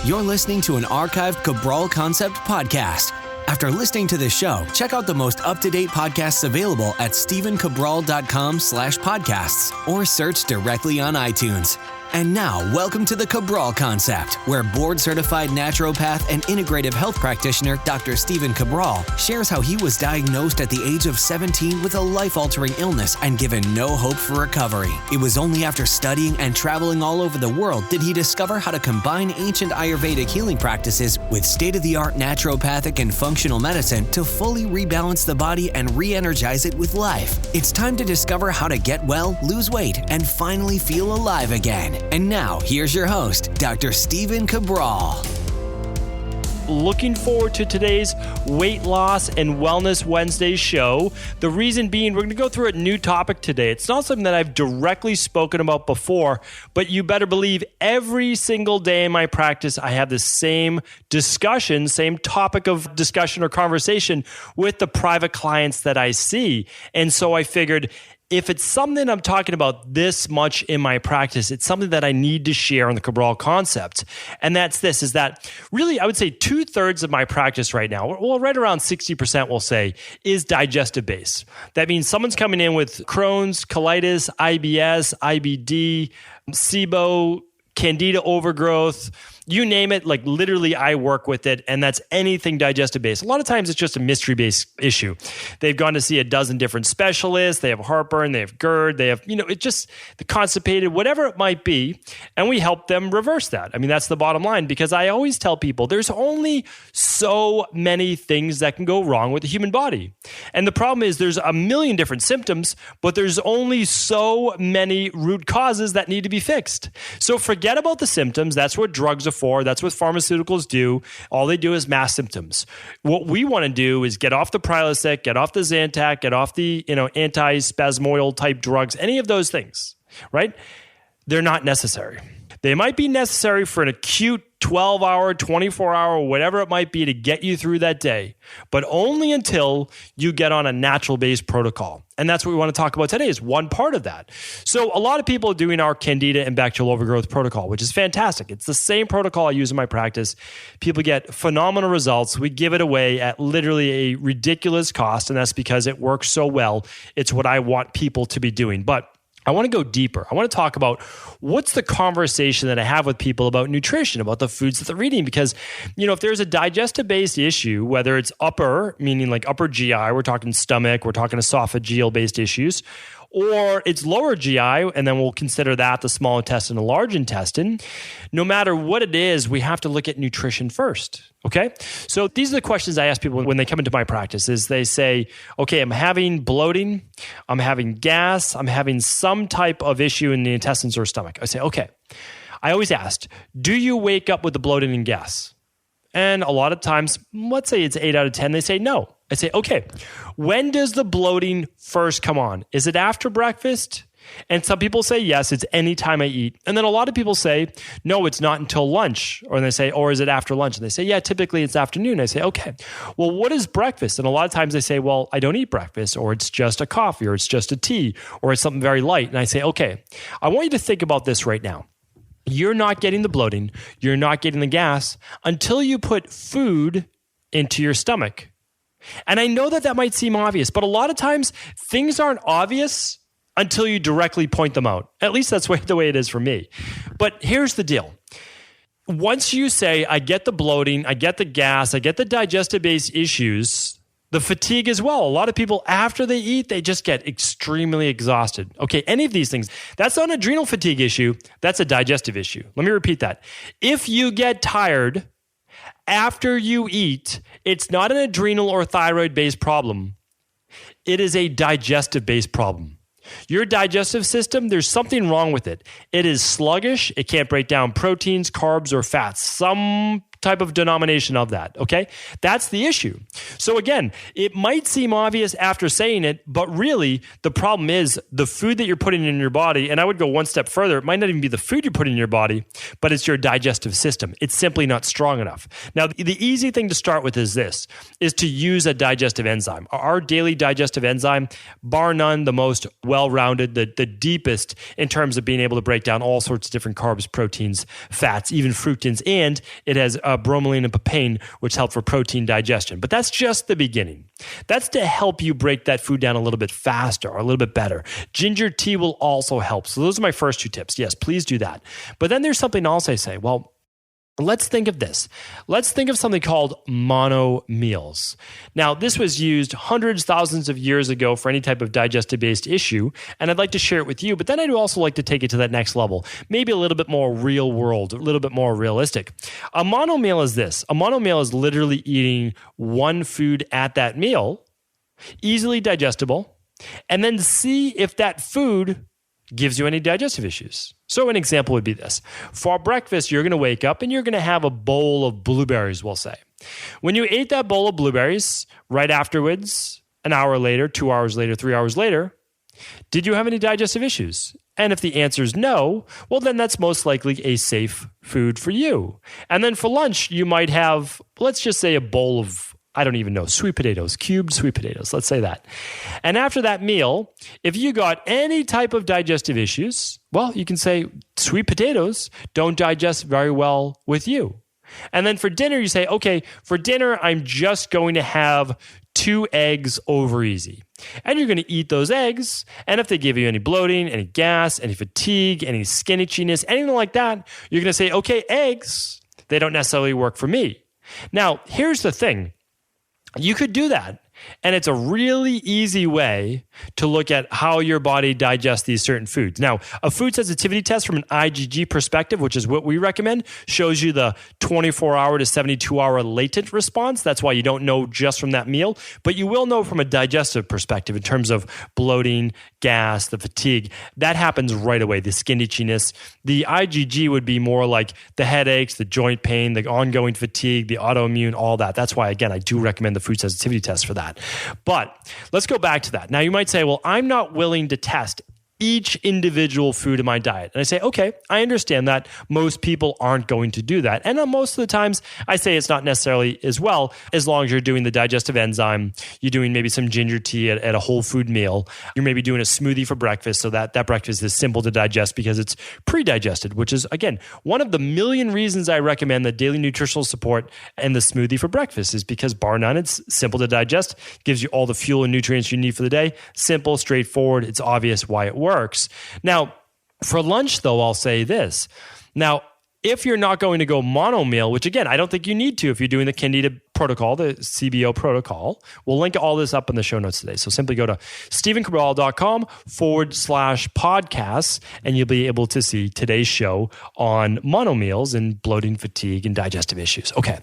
You're listening to an archived Cabral Concept podcast. After listening to this show, check out the most up-to-date podcasts available at stephencabral.com/podcasts or search directly on iTunes. And now, welcome to the Cabral Concept, where board-certified naturopath and integrative health practitioner Dr. Stephen Cabral shares how he was diagnosed at the age of 17 with a life-altering illness and given no hope for recovery. It was only after studying and traveling all over the world did he discover how to combine ancient Ayurvedic healing practices with state-of-the-art naturopathic and functional medicine to fully rebalance the body and re-energize it with life. It's time to discover how to get well, lose weight, and finally feel alive again. And now, here's your host, Dr. Stephen Cabral. Looking forward to today's Weight Loss and Wellness Wednesday show. The reason being, we're going to go through a new topic today. It's not something that I've directly spoken about before, but you better believe every single day in my practice, I have the same discussion, same topic of discussion or conversation with the private clients that I see. And so I figured, if it's something I'm talking about this much in my practice, it's something that I need to share on the Cabral Concept. And that's this, is that really, I would say 2/3 of my practice right now, well, right around 60% we'll say, is digestive based. That means someone's coming in with Crohn's, colitis, IBS, IBD, SIBO, Candida overgrowth, you name it, like literally I work with it, and that's anything digestive based. A lot of times it's just a mystery based issue. They've gone to see a dozen different specialists, they have heartburn, they have GERD, they have, it just the constipated, whatever it might be, and we help them reverse that. I mean, that's the bottom line, because I always tell people there's only so many things that can go wrong with the human body. And the problem is there's a million different symptoms, but there's only so many root causes that need to be fixed. So forget about the symptoms. That's what drugs are for. That's what pharmaceuticals do. All they do is mask symptoms. What we want to do is get off the Prilosec, get off the Zantac, get off the anti-spasmoidal type drugs, any of those things, right? They're not necessary. They might be necessary for an acute 12-hour, 24-hour, whatever it might be to get you through that day, but only until you get on a natural-based protocol. And that's what we want to talk about today, is one part of that. So a lot of people are doing our Candida and bacterial overgrowth protocol, which is fantastic. It's the same protocol I use in my practice. People get phenomenal results. We give it away at literally a ridiculous cost, and that's because it works so well. It's what I want people to be doing. But I want to go deeper. I want to talk about what's the conversation that I have with people about nutrition, about the foods that they're eating. Because, if there's a digestive-based issue, whether it's upper, meaning like upper GI, we're talking stomach, we're talking esophageal-based issues, or it's lower GI, and then we'll consider that the small intestine and large intestine. No matter what it is, we have to look at nutrition first, okay? So these are the questions I ask people when they come into my practice, is they say, okay, I'm having bloating, I'm having gas, I'm having some type of issue in the intestines or stomach. I say, okay. I always ask, do you wake up with the bloating and gas? And a lot of times, let's say it's 8 out of 10, they say no. I say, okay, when does the bloating first come on? Is it after breakfast? And some people say, yes, it's any time I eat. And then a lot of people say, no, it's not until lunch. Or they say, or is it after lunch? And they say, yeah, typically it's afternoon. I say, okay, well, what is breakfast? And a lot of times they say, well, I don't eat breakfast, or it's just a coffee, or it's just a tea, or it's something very light. And I say, okay, I want you to think about this right now. You're not getting the bloating, you're not getting the gas until you put food into your stomach. And I know that might seem obvious, but a lot of times things aren't obvious until you directly point them out. At least that's the way it is for me. But here's the deal. Once you say, I get the bloating, I get the gas, I get the digestive-based issues, the fatigue as well. A lot of people, after they eat, they just get extremely exhausted. Okay, any of these things, that's not an adrenal fatigue issue, that's a digestive issue. Let me repeat that. If you get tired after you eat, it's not an adrenal or thyroid-based problem. It is a digestive-based problem. Your digestive system, there's something wrong with it. It is sluggish. It can't break down proteins, carbs, or fats. Some type of denomination of that, okay? That's the issue. So again, it might seem obvious after saying it, but really the problem is the food that you're putting in your body, and I would go one step further, it might not even be the food you're putting in your body, but it's your digestive system. It's simply not strong enough. Now, the easy thing to start with is this, is to use a digestive enzyme. Our daily digestive enzyme, bar none, the most well-rounded, the deepest in terms of being able to break down all sorts of different carbs, proteins, fats, even fructans, and it has bromelain and papain, which help for protein digestion. But that's just the beginning. That's to help you break that food down a little bit faster or a little bit better. Ginger tea will also help. So those are my first two tips. Yes, please do that. But then there's something else I say. Well, let's think of this. Let's think of something called mono meals. Now, this was used hundreds, thousands of years ago for any type of digestive-based issue, and I'd like to share it with you, but then I'd also like to take it to that next level, maybe a little bit more real world, a little bit more realistic. A mono meal is this. A mono meal is literally eating one food at that meal, easily digestible, and then see if that food gives you any digestive issues. So an example would be this. For breakfast, you're going to wake up and you're going to have a bowl of blueberries, we'll say. When you ate that bowl of blueberries, right afterwards, an hour later, 2 hours later, 3 hours later, did you have any digestive issues? And if the answer is no, well, then that's most likely a safe food for you. And then for lunch, you might have, let's just say, a bowl of, I don't even know, sweet potatoes, cubed sweet potatoes, let's say that. And after that meal, if you got any type of digestive issues, well, you can say sweet potatoes don't digest very well with you. And then for dinner, you say, okay, for dinner, I'm just going to have 2 eggs over easy. And you're going to eat those eggs. And if they give you any bloating, any gas, any fatigue, any skin itchiness, anything like that, you're going to say, okay, eggs, they don't necessarily work for me. Now, here's the thing. You could do that. And it's a really easy way to look at how your body digests these certain foods. Now, a food sensitivity test from an IgG perspective, which is what we recommend, shows you the 24-hour to 72-hour latent response. That's why you don't know just from that meal, but you will know from a digestive perspective in terms of bloating, gas, the fatigue. That happens right away, the skin itchiness. The IgG would be more like the headaches, the joint pain, the ongoing fatigue, the autoimmune, all that. That's why, again, I do recommend the food sensitivity test for that. But let's go back to that. Now, you might say, well, I'm not willing to test each individual food in my diet. And I say, okay, I understand that most people aren't going to do that. And most of the times I say it's not necessarily as well, as long as you're doing the digestive enzyme, you're doing maybe some ginger tea at a whole food meal, you're maybe doing a smoothie for breakfast so that breakfast is simple to digest because it's pre-digested, which is, again, one of the million reasons I recommend the daily nutritional support and the smoothie for breakfast is because bar none, it's simple to digest, gives you all the fuel and nutrients you need for the day, simple, straightforward, it's obvious why it works. Now, for lunch, though, I'll say this. Now, if you're not going to go mono meal, which again, I don't think you need to if you're doing the Candida protocol, the CBO protocol, we'll link all this up in the show notes today. So simply go to stephencabral.com/podcasts and you'll be able to see today's show on mono meals and bloating, fatigue, and digestive issues. Okay,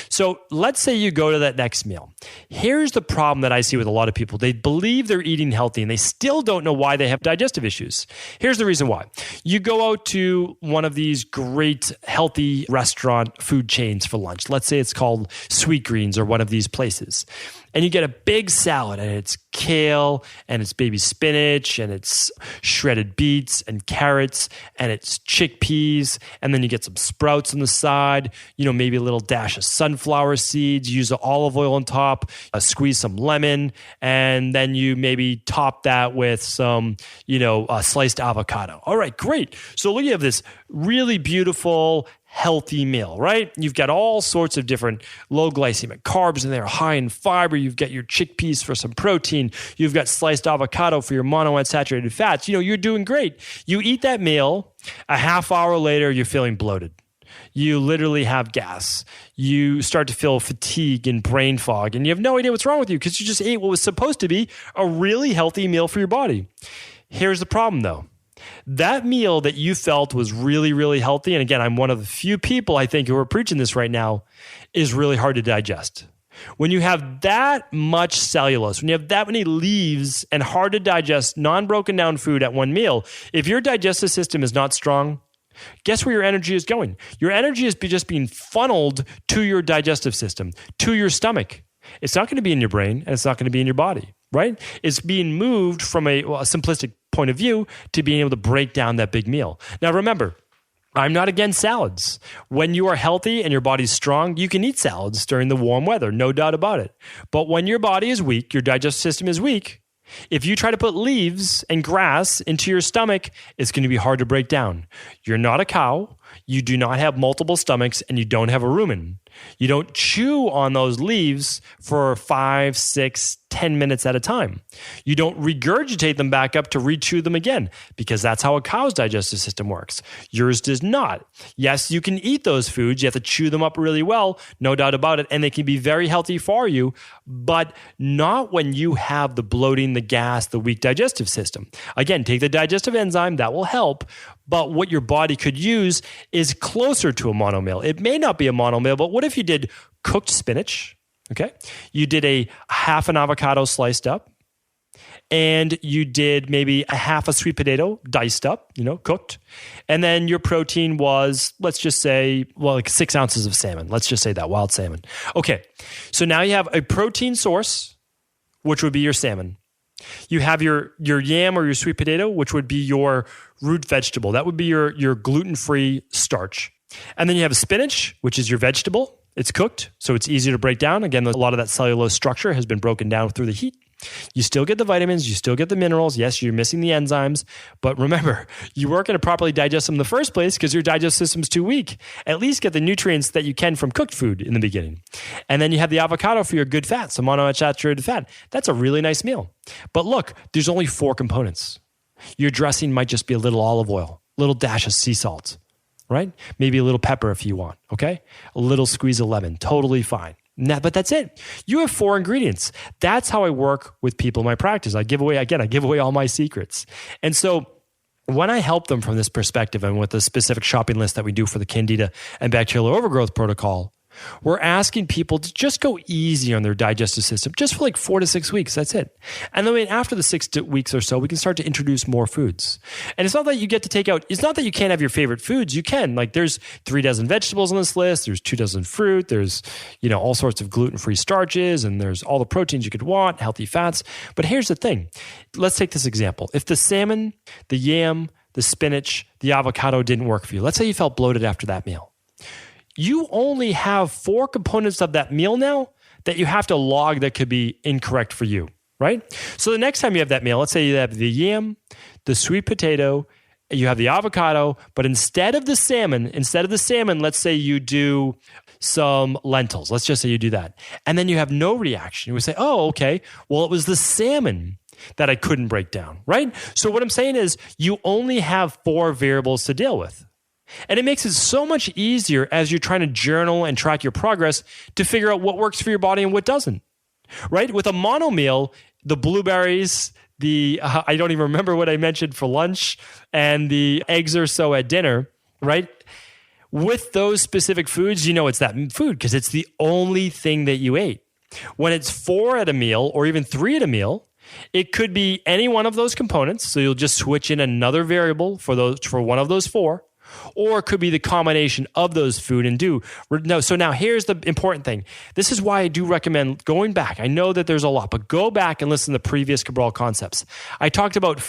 so let's say you go to that next meal. Here's the problem that I see with a lot of people. They believe they're eating healthy and they still don't know why they have digestive issues. Here's the reason why. You go out to one of these great healthy restaurant food chains for lunch. Let's say it's called Sweet Greens or one of these places. And you get a big salad and it's kale and it's baby spinach and it's shredded beets and carrots and it's chickpeas. And then you get some sprouts on the side, maybe a little dash of sunflower seeds, use the olive oil on top, squeeze some lemon. And then you maybe top that with some, sliced avocado. All right, great. So look, you have this really beautiful, healthy meal, right? You've got all sorts of different low glycemic carbs in there, high in fiber. You've got your chickpeas for some protein. You've got sliced avocado for your monounsaturated fats. You're doing great. You eat that meal, a half hour later, you're feeling bloated. You literally have gas. You start to feel fatigue and brain fog, and you have no idea what's wrong with you because you just ate what was supposed to be a really healthy meal for your body. Here's the problem, though. That meal that you felt was really, really healthy, and again, I'm one of the few people I think who are preaching this right now, is really hard to digest. When you have that much cellulose, when you have that many leaves and hard to digest, non-broken down food at one meal, if your digestive system is not strong, Guess where your energy is going? Your energy is just being funneled to your digestive system, to your stomach. It's not going to be in your brain, and it's not going to be in your body, right? It's being moved from a simplistic point of view to being able to break down that big meal. Now, remember, I'm not against salads. When you are healthy and your body's strong, you can eat salads during the warm weather, no doubt about it. But when your body is weak, your digestive system is weak, if you try to put leaves and grass into your stomach, it's going to be hard to break down. You're not a cow. You do not have multiple stomachs, and you don't have a rumen. You don't chew on those leaves for 5, 6, 10 minutes at a time. You don't regurgitate them back up to re-chew them again, because that's how a cow's digestive system works. Yours does not. Yes, you can eat those foods. You have to chew them up really well, no doubt about it, and they can be very healthy for you, but not when you have the bloating, the gas, the weak digestive system. Again, take the digestive enzyme, that will help, but what your body could use is closer to a monomeal. It may not be a monomeal, but what if you did cooked spinach? Okay. You did a half an avocado sliced up, and you did maybe a half a sweet potato diced up, cooked. And then your protein was, let's just say, like 6 ounces of salmon. Let's just say that, wild salmon. Okay. So now you have a protein source, which would be your salmon. You have your yam or your sweet potato, which would be your root vegetable. That would be your gluten-free starch. And then you have a spinach, which is your vegetable. It's cooked, so it's easier to break down. Again, a lot of that cellulose structure has been broken down through the heat. You still get the vitamins, you still get the minerals. Yes, you're missing the enzymes, but remember, you weren't going to properly digest them in the first place because your digestive system's too weak. At least get the nutrients that you can from cooked food in the beginning. And then you have the avocado for your good fat, so monounsaturated fat. That's a really nice meal. But look, there's only 4 components. Your dressing might just be a little olive oil, a little dash of sea salt, right? Maybe a little pepper if you want, okay? A little squeeze of lemon, totally fine. But that's it. You have 4 ingredients. That's how I work with people in my practice. I give away all my secrets. And so when I help them from this perspective and with the specific shopping list that we do for the Candida and bacterial overgrowth protocol, we're asking people to just go easy on their digestive system just for like 4 to 6 weeks. That's it. And then after the 6 weeks or so, we can start to introduce more foods. And it's not that you get to take out, it's not that you can't have your favorite foods. You can. Like there's 3 dozen vegetables on this list. There's 2 dozen fruit. There's, all sorts of gluten-free starches, and there's all the proteins you could want, healthy fats. But here's the thing. Let's take this example. If the salmon, the yam, the spinach, the avocado didn't work for you, let's say you felt bloated after that meal. You only have 4 components of that meal now that you have to log that could be incorrect for you, right? So the next time you have that meal, let's say you have the yam, the sweet potato, you have the avocado, but instead of the salmon, let's say you do some lentils. Let's just say you do that. And then you have no reaction. You would say, oh, okay, well, it was the salmon that I couldn't break down, right? So what I'm saying is you only have 4 variables to deal with. And it makes it so much easier as you're trying to journal and track your progress to figure out what works for your body and what doesn't, right? With a mono meal, the blueberries, I don't even remember what I mentioned for lunch, and the eggs or so at dinner, right? With those specific foods, it's that food because it's the only thing that you ate. When it's 4 at a meal or even 3 at a meal, it could be any one of those components. So you'll just switch in another variable for one of those 4. Or it could be the combination of those food and do. No, so now here's the important thing. This is why I do recommend going back. I know that there's a lot, but go back and listen to the previous Cabral concepts. I talked about the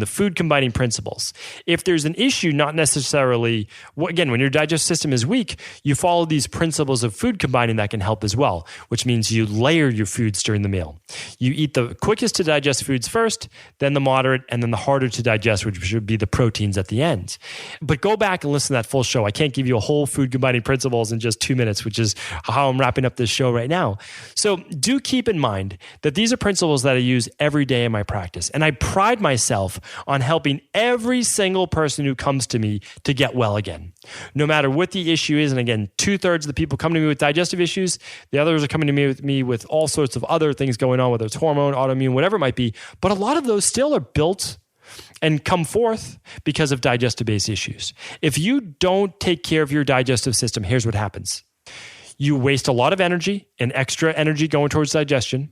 food combining principles. If there's an issue, not necessarily, again, when your digestive system is weak, you follow these principles of food combining that can help as well, which means you layer your foods during the meal. You eat the quickest to digest foods first, then the moderate, and then the harder to digest, which should be the proteins at the end. But go back and listen to that full show. I can't give you a whole food combining principles in just 2 minutes, which is how I'm wrapping up this show right now. So do keep in mind that these are principles that I use every day in my practice. And I pride myself on helping every single person who comes to me to get well again, no matter what the issue is. And again, 2/3 of the people come to me with digestive issues. The others are coming to me with all sorts of other things going on, whether it's hormone, autoimmune, whatever it might be. But a lot of those still are built and come forth because of digestive-based issues. If you don't take care of your digestive system, here's what happens. You waste a lot of energy and extra energy going towards digestion,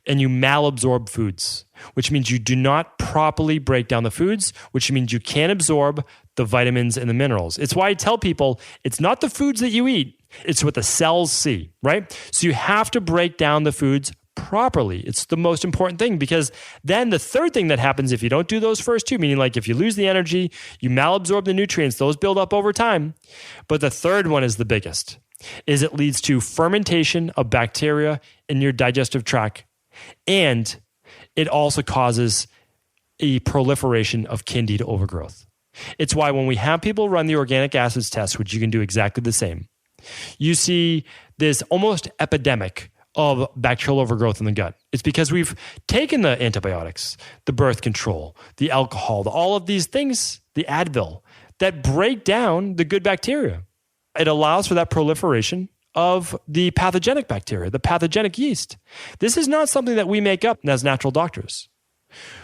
and you malabsorb foods, which means you do not properly break down the foods, which means you can't absorb the vitamins and the minerals. It's why I tell people it's not the foods that you eat, it's what the cells see, right? So you have to break down the foods properly. It's the most important thing, because then the third thing that happens if you don't do those first two, meaning like if you lose the energy, you malabsorb the nutrients, those build up over time. But the third one is the biggest, is it leads to fermentation of bacteria in your digestive tract, and it also causes a proliferation of candida overgrowth. It's why when we have people run the organic acids test, which you can do exactly the same, you see this almost epidemic of bacterial overgrowth in the gut. It's because we've taken the antibiotics, the birth control, the alcohol, all of these things, the Advil, that break down the good bacteria. It allows for that proliferation of the pathogenic bacteria, the pathogenic yeast. This is not something that we make up as natural doctors.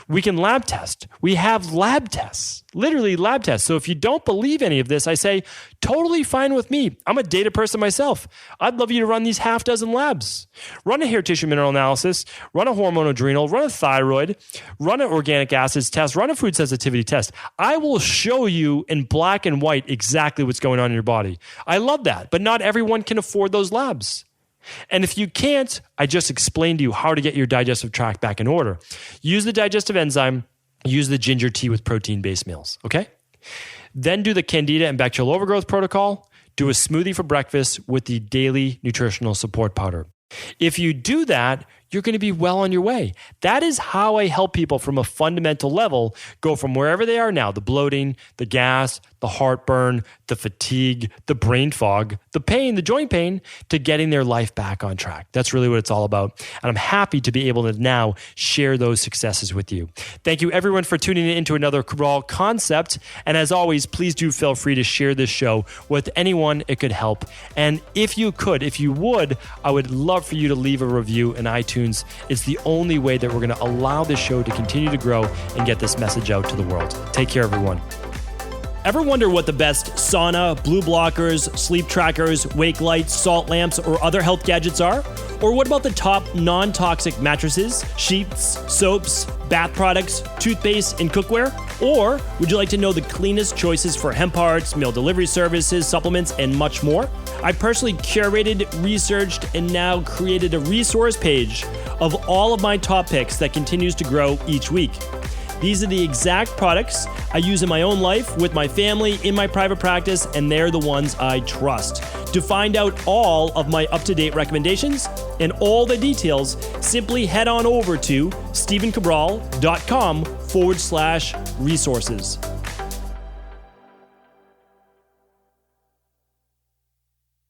We can lab test. We have lab tests, literally lab tests. So if you don't believe any of this, I say, totally fine with me. I'm a data person myself. I'd love you to run these half dozen labs. Run a hair tissue mineral analysis, run a hormone adrenal, run a thyroid, run an organic acids test, run a food sensitivity test. I will show you in black and white exactly what's going on in your body. I love that, but not everyone can afford those labs. And if you can't, I just explained to you how to get your digestive tract back in order. Use the digestive enzyme, use the ginger tea with protein-based meals, okay? Then do the candida and bacterial overgrowth protocol. Do a smoothie for breakfast with the daily nutritional support powder. If you do that, you're going to be well on your way. That is how I help people from a fundamental level go from wherever they are now, the bloating, the gas, the heartburn, the fatigue, the brain fog, the pain, the joint pain, to getting their life back on track. That's really what it's all about. And I'm happy to be able to now share those successes with you. Thank you everyone for tuning in to another Cabral Concept. And as always, please do feel free to share this show with anyone it could help. And if you would, I would love for you to leave a review in iTunes. It's the only way that we're going to allow this show to continue to grow and get this message out to the world. Take care, everyone. Ever wonder what the best sauna, blue blockers, sleep trackers, wake lights, salt lamps, or other health gadgets are? Or what about the top non-toxic mattresses, sheets, soaps, bath products, toothpaste, and cookware? Or would you like to know the cleanest choices for hemp parts, meal delivery services, supplements, and much more? I personally curated, researched, and now created a resource page of all of my top picks that continues to grow each week. These are the exact products I use in my own life, with my family, in my private practice, and they're the ones I trust. To find out all of my up-to-date recommendations and all the details, simply head on over to stephencabral.com/resources.